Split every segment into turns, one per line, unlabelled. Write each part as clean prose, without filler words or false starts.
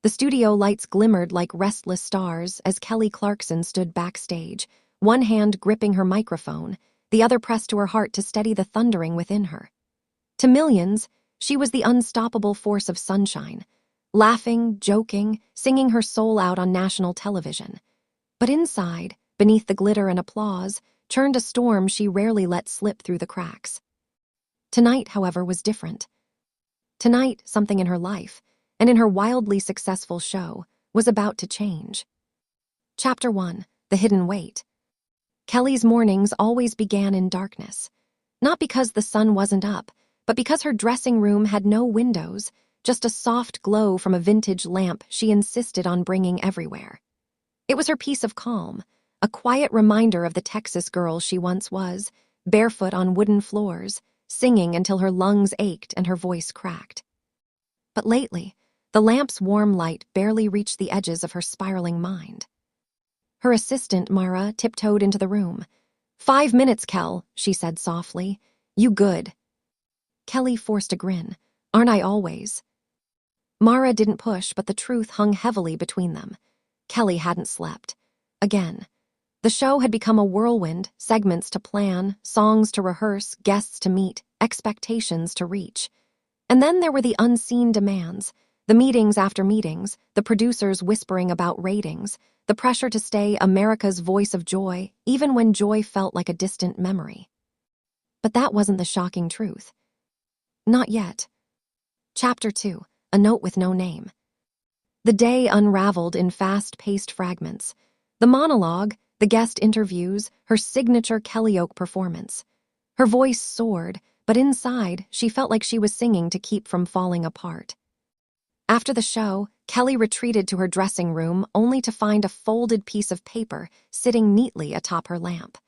The studio lights glimmered like restless stars as Kelly Clarkson stood backstage, one hand gripping her microphone, the other pressed to her heart to steady the thundering within her. To millions, she was the unstoppable force of sunshine, laughing, joking, singing her soul out on national television. But inside, beneath the glitter and applause, churned a storm she rarely let slip through the cracks. Tonight, however, was different. Tonight, something in her life, and in her wildly successful show, was about to change. Chapter 1: The Hidden Weight. Kelly's mornings always began in darkness. Not because the sun wasn't up, but because her dressing room had no windows, just a soft glow from a vintage lamp she insisted on bringing everywhere. It was her piece of calm, a quiet reminder of the Texas girl she once was, barefoot on wooden floors, singing until her lungs ached and her voice cracked. But lately, the lamp's warm light barely reached the edges of her spiraling mind. Her assistant, Mara, tiptoed into the room. "5 minutes, Kel," she said softly. "You good?" Kelly forced a grin. "Aren't I always?" Mara didn't push, but the truth hung heavily between them. Kelly hadn't slept. Again. The show had become a whirlwind, segments to plan, songs to rehearse, guests to meet, expectations to reach. And then there were the unseen demands, the meetings after meetings, the producers whispering about ratings, the pressure to stay America's voice of joy, even when joy felt like a distant memory. But that wasn't the shocking truth. Not yet. Chapter 2: A Note with No Name. The day unraveled in fast-paced fragments. The monologue, the guest interviews, her signature Kellyoke performance. Her voice soared, but inside, she felt like she was singing to keep from falling apart. After the show, Kelly retreated to her dressing room only to find a folded piece of paper sitting neatly atop her lamp.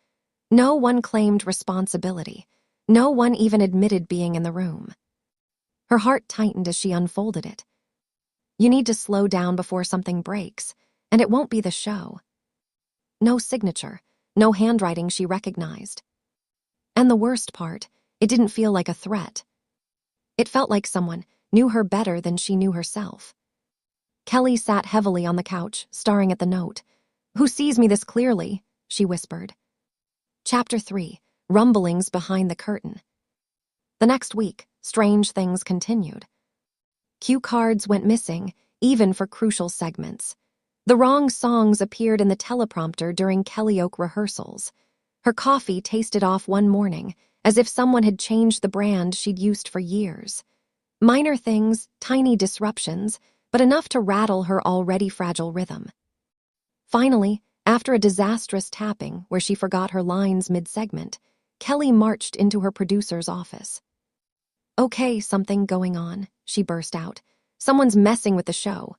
No one claimed responsibility. No one even admitted being in the room. Her heart tightened as she unfolded it. You need to slow down before something breaks, and it won't be the show. No signature, no handwriting she recognized. And the worst part, it didn't feel like a threat. It felt like someone knew her better than she knew herself. Kelly sat heavily on the couch, staring at the note. "Who sees me this clearly?" she whispered. Chapter 3: Rumblings Behind the Curtain. The next week, strange things continued. Cue cards went missing, even for crucial segments. The wrong songs appeared in the teleprompter during Kellyoke rehearsals. Her coffee tasted off one morning, as if someone had changed the brand she'd used for years. Minor things, tiny disruptions, but enough to rattle her already fragile rhythm. Finally, after a disastrous tapping where she forgot her lines mid-segment, Kelly marched into her producer's office. "Okay, something going on," she burst out. "Someone's messing with the show."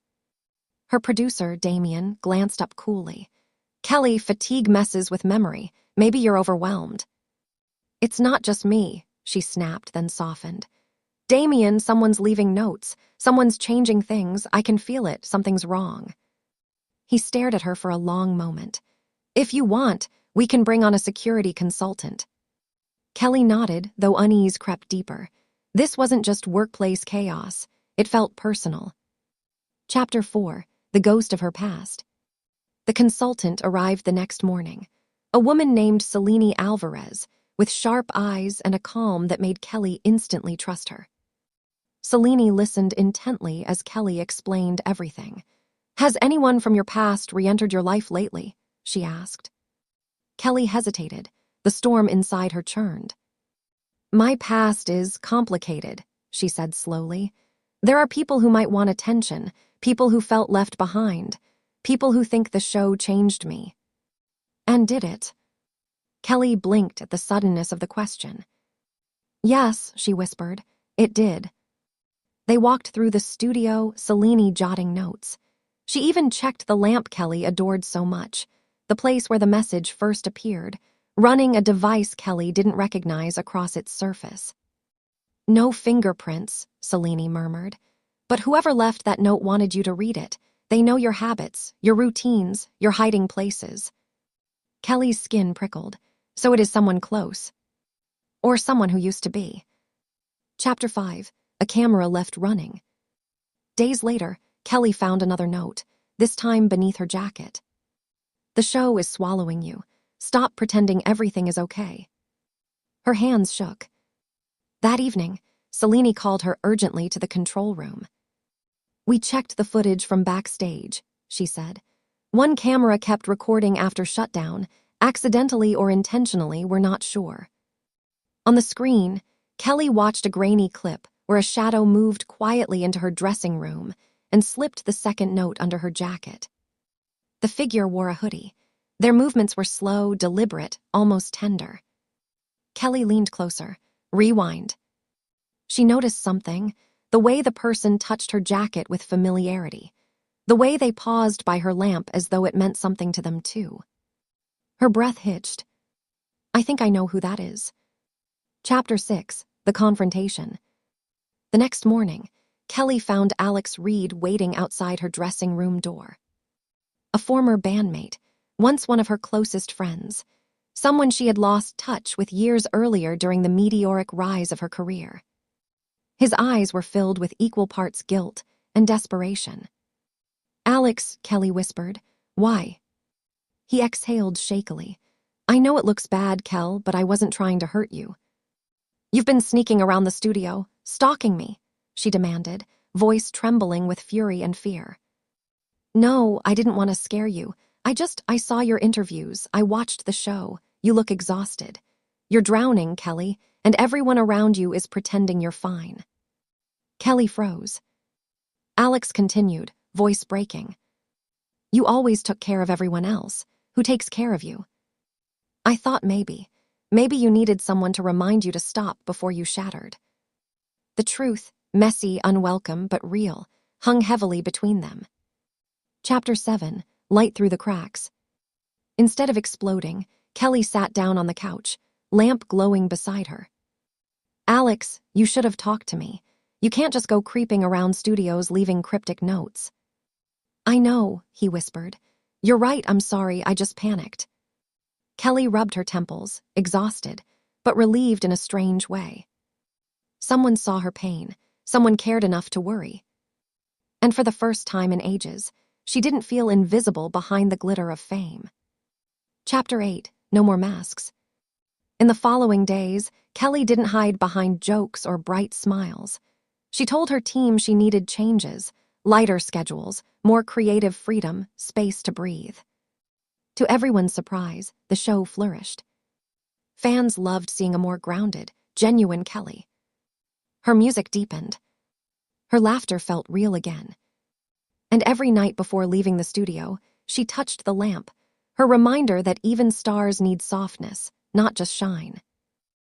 Her producer, Damien, glanced up coolly. "Kelly, fatigue messes with memory. Maybe you're overwhelmed." "It's not just me," she snapped, then softened. "Damien, someone's leaving notes. Someone's changing things. I can feel it. Something's wrong." He stared at her for a long moment. "If you want, we can bring on a security consultant." Kelly nodded, though unease crept deeper. This wasn't just workplace chaos. It felt personal. Chapter 4: The Ghost of Her Past. The consultant arrived the next morning. A woman named Selene Alvarez, with sharp eyes and a calm that made Kelly instantly trust her. Selene listened intently as Kelly explained everything. "Has anyone from your past re-entered your life lately?" she asked. Kelly hesitated. The storm inside her churned. "My past is complicated," she said slowly. "There are people who might want attention, people who felt left behind, people who think the show changed me." "And did it?" Kelly blinked at the suddenness of the question. "Yes," she whispered, "it did." They walked through the studio, Selene jotting notes. She even checked the lamp Kelly adored so much, the place where the message first appeared, running a device Kelly didn't recognize across its surface. "No fingerprints," Selene murmured. "But whoever left that note wanted you to read it. They know your habits, your routines, your hiding places." Kelly's skin prickled. So it is someone close. Or someone who used to be. Chapter 5: A Camera Left Running. Days later, Kelly found another note, this time beneath her jacket. The show is swallowing you. Stop pretending everything is okay. Her hands shook. That evening, Selene called her urgently to the control room. We checked the footage from backstage, she said. One camera kept recording after shutdown, accidentally or intentionally, we're not sure. On the screen, Kelly watched a grainy clip where a shadow moved quietly into her dressing room and slipped the second note under her jacket. The figure wore a hoodie. Their movements were slow, deliberate, almost tender. Kelly leaned closer. Rewind. She noticed something, the way the person touched her jacket with familiarity, the way they paused by her lamp as though it meant something to them too. Her breath hitched. I think I know who that is. Chapter 6, The Confrontation. The next morning, Kelly found Alex Reed waiting outside her dressing room door. A former bandmate, once one of her closest friends, someone she had lost touch with years earlier during the meteoric rise of her career. His eyes were filled with equal parts guilt and desperation. Alex, Kelly whispered, why? He exhaled shakily. I know it looks bad, Kel, but I wasn't trying to hurt you. You've been sneaking around the studio, stalking me, she demanded, voice trembling with fury and fear. No, I didn't want to scare you. I saw your interviews. I watched the show. You look exhausted. You're drowning, Kelly, and everyone around you is pretending you're fine. Kelly froze. Alex continued, voice breaking. You always took care of everyone else. Who takes care of you? I thought maybe you needed someone to remind you to stop before you shattered. The truth, messy, unwelcome, but real, hung heavily between them. Chapter 7, Light Through the Cracks. Instead of exploding, Kelly sat down on the couch, lamp glowing beside her. Alex, you should have talked to me. You can't just go creeping around studios leaving cryptic notes. I know, he whispered. You're right, I'm sorry, I just panicked. Kelly rubbed her temples, exhausted, but relieved in a strange way. Someone saw her pain. Someone cared enough to worry. And for the first time in ages, she didn't feel invisible behind the glitter of fame. Chapter 8, No More Masks. In the following days, Kelly didn't hide behind jokes or bright smiles. She told her team she needed changes, lighter schedules, more creative freedom, space to breathe. To everyone's surprise, the show flourished. Fans loved seeing a more grounded, genuine Kelly. Her music deepened. Her laughter felt real again. And every night before leaving the studio, she touched the lamp, her reminder that even stars need softness, not just shine.